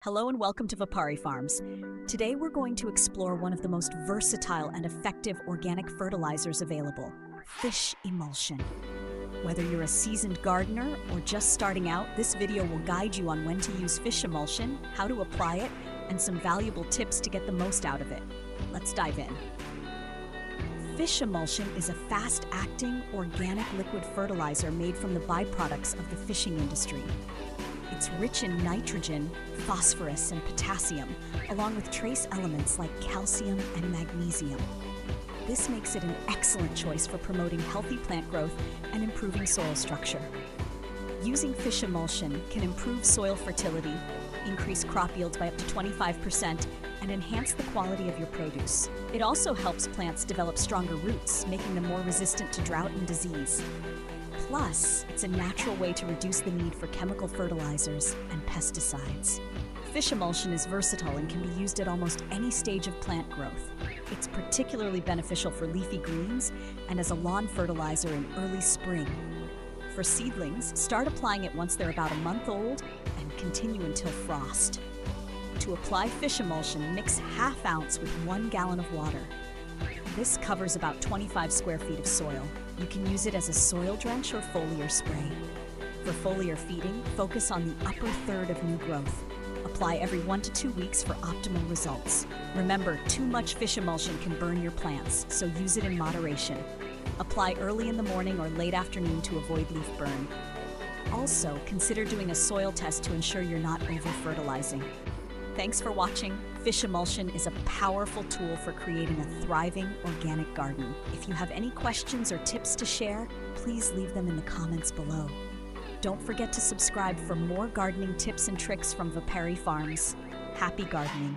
Hello and welcome to Vapari Farms. Today we're going to explore one of the most versatile and effective organic fertilizers available, fish emulsion. Whether you're a seasoned gardener or just starting out, this video will guide you on when to use fish emulsion, how to apply it, and some valuable tips to get the most out of it. Let's dive in. Fish emulsion is a fast-acting, organic liquid fertilizer made from the byproducts of the fishing industry. It's rich in nitrogen, phosphorus, and potassium, along with trace elements like calcium and magnesium. This makes it an excellent choice for promoting healthy plant growth and improving soil structure. Using fish emulsion can improve soil fertility, increase crop yields by up to 25%, and enhance the quality of your produce. It also helps plants develop stronger roots, making them more resistant to drought and disease. Plus, it's a natural way to reduce the need for chemical fertilizers and pesticides. Fish emulsion is versatile and can be used at almost any stage of plant growth. It's particularly beneficial for leafy greens and as a lawn fertilizer in early spring. For seedlings, start applying it once they're about a month old and continue until frost. To apply fish emulsion, mix ½ ounce with 1 gallon of water. This covers about 25 square feet of soil. You can use it as a soil drench or foliar spray. For foliar feeding, focus on the upper third of new growth. Apply every 1 to 2 weeks for optimal results. Remember, too much fish emulsion can burn your plants, so use it in moderation. Apply early in the morning or late afternoon to avoid leaf burn. Also, consider doing a soil test to ensure you're not over-fertilizing. Thanks for watching. Fish emulsion is a powerful tool for creating a thriving organic garden. If you have any questions or tips to share, please leave them in the comments below. Don't forget to subscribe for more gardening tips and tricks from Vapari Farms. Happy gardening!